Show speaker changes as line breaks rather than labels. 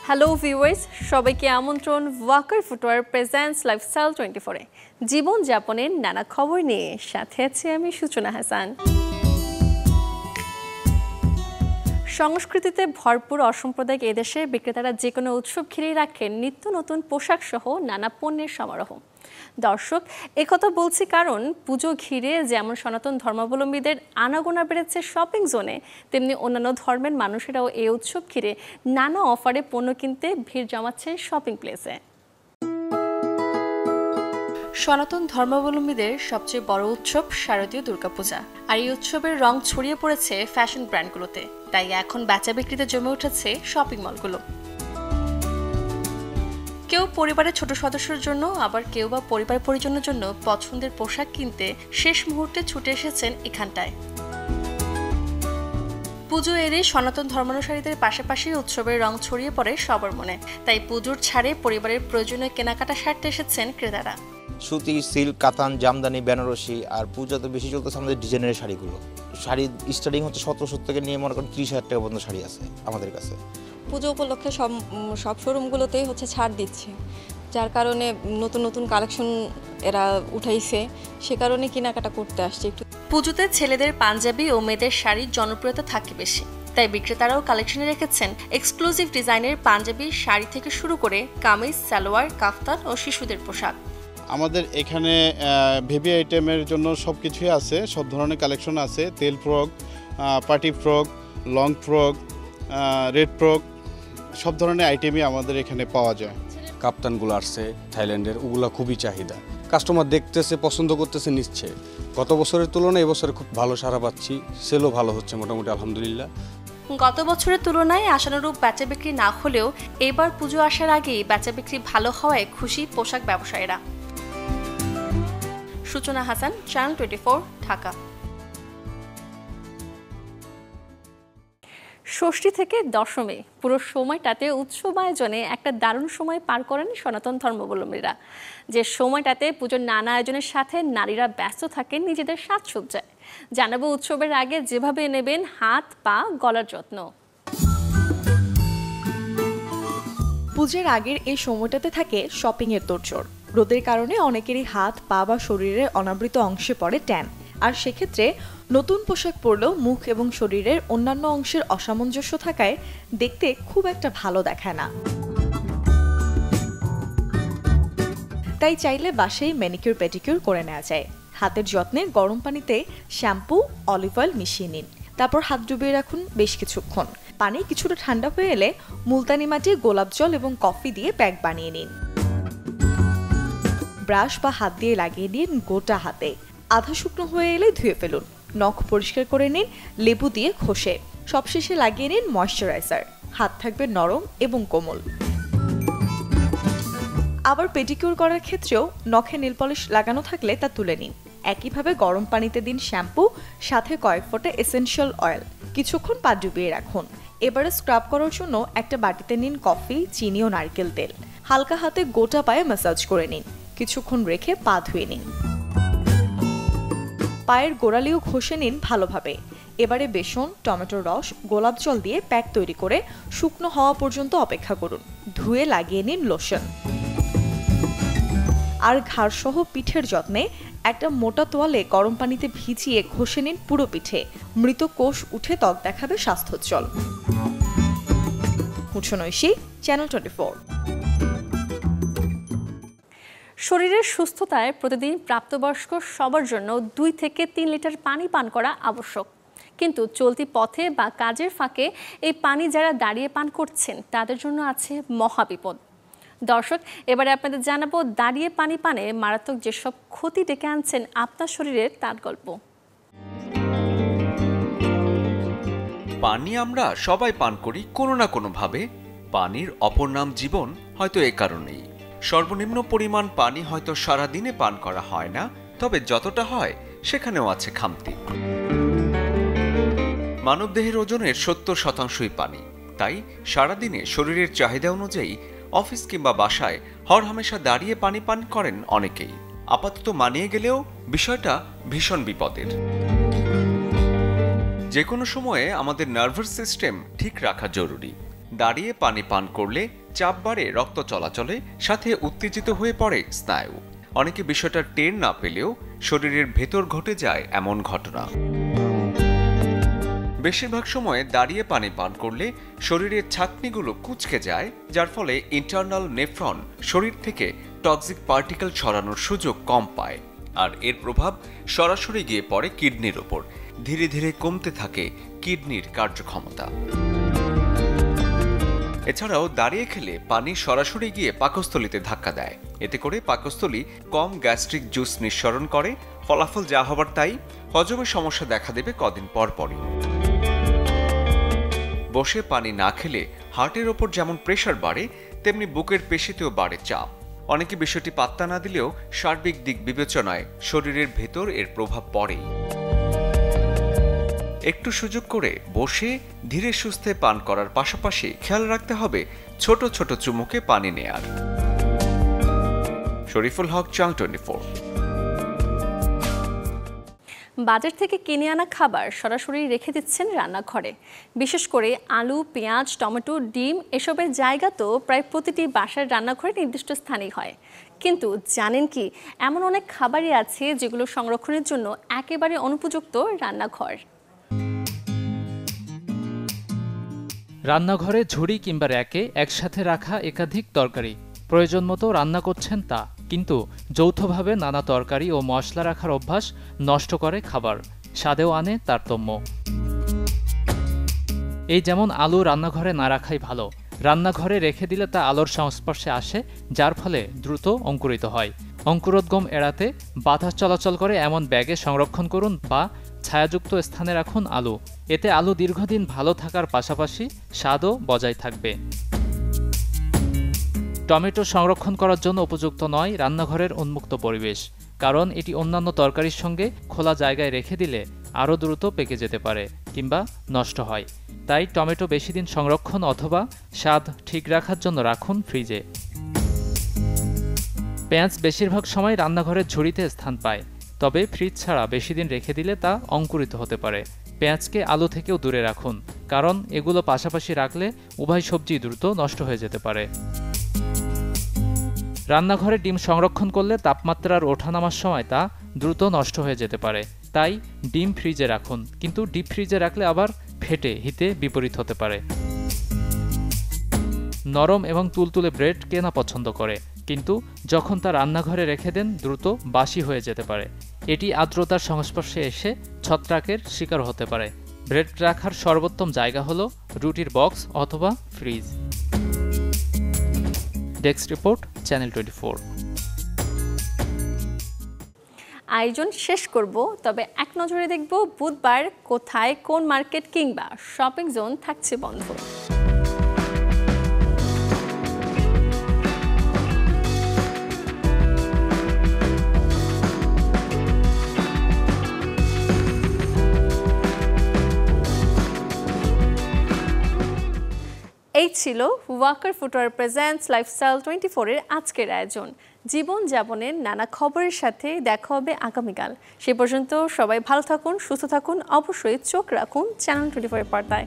Hello viewers, সবাইকে আমন্ত্রণ Waker footwear presents lifestyle 24-এ জীবনযাপনের নানা খবর নিয়ে সাথে আছি আমি সূচনা হাসান। সংস্কৃতিতে ভরপুর অসাম্প্রদায়িক এদেশে বিক্রেতারা যে কোনো উৎসব ঘিরেই রাখেন নিত্য নতুন পোশাক সহ নানা পণ্যের সমারোহ। দর্শক, একথা বলছি কারণ পুজো ঘিরে যেমন সনাতন ধর্মাবলম্বীদের আনাগোনা বেড়েছে শপিং জোনে, তেমনি অন্যান্য ধর্মের মানুষেরাও এই উৎসব ঘিরে নানা অফারে পণ্য কিনতে ভিড় জমাচ্ছে শপিং প্লেসে। সনাতন ধর্মাবলম্বীদের সবচেয়ে বড় উৎসব শারদীয় দুর্গাপূজা, আর এই উৎসবের রং ছড়িয়ে পড়েছে ফ্যাশন ব্র্যান্ডগুলোতে। তাই এখন বেচা বিক্রিতে জমে উঠেছে শপিং মলগুলো। কেউ পরিবারের ছোট সদস্যের জন্য, আবার কেউ বা পরিবার পরিজনের জন্য পছন্দের পোশাক কিনতে শেষ মুহূর্তে ছুটে এসেছেন এখানটায়। পুজো এলে সনাতন ধর্মানুসারীদের পাশাপাশি উৎসবের রং ছড়িয়ে পড়ে সবার মনে। তাই পুজোর ছাড়ে পরিবারের প্রয়োজনীয় কেনাকাটা সারতে এসেছেন ক্রেতারা।
সুতি, সিল্ক, কাতান, জামদানি, বেনারসি, আর পূজাতে বেশি চলতেছে আমাদের ডিজাইনের শাড়িগুলো। শাড়ি স্টার্টিং হচ্ছে 1700 থেকে নিয়ে মনে করেন 30,000 টাকা পর্যন্ত শাড়ি আছে আমাদের কাছে।
পুজো উপলক্ষে সব শোরুমগুলোতেই ছাড় দিচ্ছে, যার কারণে নতুন নতুন কালেকশন এরা উঠাইছে, সে কারণে কেনাকাটা করতে আসছে একটু।
পুজোতে ছেলেদের পাঞ্জাবি ও মেয়েদের শাড়ির জনপ্রিয়তা থাকে বেশি, তাই বিক্রেতারাও কালেকশনে রেখেছেন এক্সক্লুসিভ ডিজাইনের পাঞ্জাবি, শাড়ি থেকে শুরু করে কামিজ, সালোয়ার, কাফতান ও শিশুদের পোশাক।
আমাদের এখানে বেবি আইটেমের জন্য সব কিছুই আছে, সব ধরনের কালেকশন আছে। তেল frock, party frock, long frock, red frock, সব ধরনের আইটেমই আমাদের এখানে পাওয়া যায়।
কাপ্তানগুলো আসছে থাইল্যান্ডের, ওগুলো খুবই চাহিদা। কাস্টমার দেখতেছে, পছন্দ করতেছে, নিচ্ছে। গত বছরের তুলনায় এবছরে খুব ভালো সাড়া পাচ্ছি, সেলও ভালো হচ্ছে মোটামুটি, আলহামদুলিল্লাহ।
গত বছরের তুলনায় আশানুরূপ বেচা বিক্রি না হলেও এবার পুজো আসার আগেই বেচা বিক্রি ভালো হওয়ায় খুশি পোশাক ব্যবসায়ীরা। সূচনা হাসান, চ্যানেল 24, ঢাকা। ষষ্ঠী থেকে দশমী পুরো সময়টাতে উৎসব আয়োজনে একটা দারুণ সময় পার করেন সনাতন ধর্মাবলম্বীরা। যে সময়টাতে পুজোর নানা আয়োজনের সাথে নারীরা ব্যস্ত থাকেন নিজেদের সাজসজ্জায়। জানাবো উৎসবের আগে যেভাবে নেবেন হাত, পা, গলার যত্ন।
পুজোর আগের এই সময়টাতে থাকে শপিং এর তোড়জোড়। রোদের কারণে অনেকেরই হাত, পা বা শরীরের অনাবৃত অংশে পড়ে ট্যান, আর সেক্ষেত্রে নতুন পোশাক পরলেও মুখ এবং শরীরের অন্যান্য অংশের অসামঞ্জস্য থাকায় দেখতে খুব একটা ভালো দেখায় না। তাই চাইলে বাসায় ম্যানিকিউর পেডিকিউর করে নেওয়া যায়। হাতের যত্নে গরম পানিতে শ্যাম্পু, অলিভ অয়েল মিশিয়ে নিন, তারপর হাত ডুবিয়ে রাখুন বেশ কিছুক্ষণ। পানি কিছুটা ঠান্ডা হয়ে এলে মুলতানি মাটি, গোলাপ জল এবং কফি দিয়ে প্যাক বানিয়ে নিন। ব্রাশ বা হাত দিয়ে লাগিয়ে নিন গোটা হাতে। আধা শুকনো হয়ে এলে ধুয়ে ফেলুন। নখ পরিষ্কার করে নিন লেবু দিয়ে ঘষে। সবশেষে লাগিয়ে নিন ময়শ্চারাইজার। হাত থাকবে নরম এবং কোমল। আবার পেডিকিউর করার ক্ষেত্রেও নখে নেল পলিশ লাগানো থাকলে তা তুলে নিন। একইভাবে গরম পানিতে দিন শ্যাম্পু, সাথে কয়েক ফোঁটা এসেনশিয়াল অয়েল। কিছুক্ষণ পা ডুবিয়ে রাখুন। এবারে স্ক্রাব করার জন্য একটা বাটিতে নিন কফি, চিনি ও নারকেল তেল। হালকা হাতে গোটা পায়ে ম্যাসাজ করে নিন। কিছুক্ষণ রেখে পা ধুয়ে নিন। পায়ের গোড়ালিও ঘষে নিন ভালোভাবে। এবারে বেসন, টমেটোর রস, গোলাপ জল দিয়ে প্যাক তৈরি করে শুকনো হওয়া পর্যন্ত অপেক্ষা করুন। ধুয়ে লাগিয়ে নিন লোশন। আর ঘাড় সহ পিঠের যত্নে একটা মোটা তোয়ালে গরম পানিতে ভিজিয়ে ঘষে নিন পুরো পিঠে। মৃত কোষ উঠে ত্বক দেখাবে স্বাস্থ্যোজ্জ্বল। হুঁচনৈশী, চ্যানেল 24।
শরীরের সুস্থতায় প্রতিদিন প্রাপ্তবয়স্ক সবার জন্য 2 থেকে 3 লিটার পানি পান করা আবশ্যক। কিন্তু চলতি পথে বা কাজের ফাঁকে এই পানি যারা দাঁড়িয়ে পান করছেন তাদের জন্য আছে মহাবিপদ। দর্শক, এবারে আপনাদের জানাবো দাঁড়িয়ে পানি পানে মারাত্মক যেসব ক্ষতি ডেকে আনছেন আপনার শরীরের তার গল্প।
পানি আমরা সবাই পান করি কোনো না কোনোভাবে। পানির অপর নাম জীবন, হয়তো এ কারণেই সর্বনিম্ন পরিমাণ পানি হয়তো সারাদিনে পান করা হয় না, তবে যতটা হয় সেখানেও আছে খামতি। মানবদেহের ওজনের 70% পানি। তাই সারাদিনে শরীরের চাহিদা অনুযায়ী অফিস কিংবা বাসায় হরহামেশা দাঁড়িয়ে পানি পান করেন অনেকেই। আপাতত মানিয়ে গেলেও বিষয়টা ভীষণ বিপদের। যে কোনো সময়ে আমাদের নার্ভাস সিস্টেম ঠিক রাখা জরুরি। দাঁড়িয়ে পানি পান করলে চাপ বাড়ে রক্ত চলাচলে, সাথে উত্তেজিত হয়ে পড়ে স্নায়ু। অনেকে বিষয়টা টের না পেলেও শরীরের ভেতর ঘটে যায় এমন ঘটনা। বেশিরভাগ সময় দাঁড়িয়ে পানি পান করলে শরীরের ছাঁকনিগুলো কুঁচকে যায়, যার ফলে ইন্টারনাল নেফ্রন শরীর থেকে টক্সিক পার্টিকেল ছড়ানোর সুযোগ কম পায়, আর এর প্রভাব সরাসরি গিয়ে পড়ে কিডনির ওপর। ধীরে ধীরে কমতে থাকে কিডনির কার্যক্ষমতা। এছাড়াও দাঁড়িয়ে খেলে পানি সরাসরি গিয়ে পাকস্থলীতে ধাক্কা দেয়। এতে করে পাকস্থলী কম গ্যাস্ট্রিক জুস নিঃসরণ করে। ফলাফল যা হবার তাই, হজমের সমস্যা দেখা দেবে কদিন পরপরই। বসে পানি না খেলে হার্টের ওপর যেমন প্রেশার বাড়ে, তেমনি বুকের পেশিতেও বাড়ে চাপ। অনেকে বিষয়টি পাত্তা না দিলেও সার্বিক দিক বিবেচনায় শরীরের ভেতর এর প্রভাব পড়েই। একটু সুযোগ করে বসে ধীরে সুস্থে পান করার পাশাপাশি খেয়াল রাখতে হবে ছোট ছোট চুমুকে পানি নেয়ার। শরীফুল হক, চ্যানেল 24।
বাজার থেকে কিনে আনা খাবার সরাসরি রেখে দিচ্ছেন রান্নাঘরে। বিশেষ করে আলু, পেঁয়াজ, টমেটো, ডিম এসবের জায়গা তো প্রায় প্রতিটি বাসার রান্নাঘরে নির্দিষ্ট স্থানেই হয়। কিন্তু জানেন কি, এমন অনেক খাবারই আছে যেগুলো সংরক্ষণের জন্য একেবারে অনুপযুক্ত রান্নাঘর।
রান্নাঘরে ঝুড়ি কিংবা র্যাকে একসাথে রাখা একাধিক তরকারি, প্রয়োজন মতো রান্না করছেন তা, কিন্তু যৌথভাবে নানা তরকারি ও মশলা রাখার অভ্যাস নষ্ট করে খাবার, স্বাদেও আনে তারতম্য। এই যেমন আলু রান্নাঘরে না রাখাই ভালো। রান্নাঘরে রেখে দিলে তা আলোর সংস্পর্শে আসে, যার ফলে দ্রুত অঙ্কুরিত হয়। অঙ্কুরোদ্গম এড়াতে বাতাস চলাচল করে এমন ব্যাগে সংরক্ষণ করুন বা ছায়াযুক্ত স্থানে রাখুন আলু। এতে আলু দীর্ঘদিন ভালো থাকার পাশাপাশি স্বাদও বজায় থাকবে। টমেটো সংরক্ষণ করার জন্য উপযুক্ত নয় রান্নাঘরের উন্মুক্ত পরিবেশ, কারণ এটি অন্যান্য তরকারির সঙ্গে খোলা জায়গায় রেখে দিলে আরও দ্রুত পেকে যেতে পারে কিংবা নষ্ট হয়। তাই টমেটো বেশি দিন সংরক্ষণ অথবা স্বাদ ঠিক রাখার জন্য রাখুন ফ্রিজে। পেঁয়াজ বেশিরভাগ সময় রান্নাঘরের ঝুড়িতে স্থান পায়, তবে ফ্রিজ ছাড়া বেশি দিন রেখে দিলে তা অঙ্কুরিত হতে পারে। পেঁয়াজকে আলু থেকেও দূরে রাখুন, কারণ এগুলো পাশাপাশি রাখলে উভয় সবজি দ্রুত নষ্ট হয়ে যেতে পারে। রান্নাঘরে ডিম সংরক্ষণ করলে তাপমাত্রার ওঠানামার সময় তা দ্রুত নষ্ট হয়ে যেতে পারে। তাই ডিম ফ্রিজে রাখুন, কিন্তু ডিপ ফ্রিজে রাখলে আবার ফেটে হিতে বিপরীত হতে পারে। নরম এবং তুলতুলে ব্রেড কেনা পছন্দ করে, কিন্তু যখন তা রান্নাঘরে রেখে দেন দ্রুত বাসি হয়ে যেতে পারে। এটি আর্দ্রতার সংস্পর্শে এসে ছত্রাকের শিকার হতে পারে। ব্রেড রাখার সর্বোত্তম জায়গা হলো রুটির বক্স অথবা ফ্রিজ। Desk report, channel 24।
আয়োজন শেষ করব, তবে এক নজরে দেখব বুধবার কোথায় কোন মার্কেট কিংবা শপিং জোন থাকছে বন্ধ। এই ছিল ওয়াকার ফুটওয়্যার প্রেজেন্টস লাইফস্টাইল 24 এর আজকের আয়োজন। জীবনযাপনের নানা খবরের সাথে দেখা হবে আগামীকাল। সে পর্যন্ত সবাই ভালো থাকুন, সুস্থ থাকুন, অবশ্যই চোখ রাখুন চ্যানেল 24 এর পর্দায়।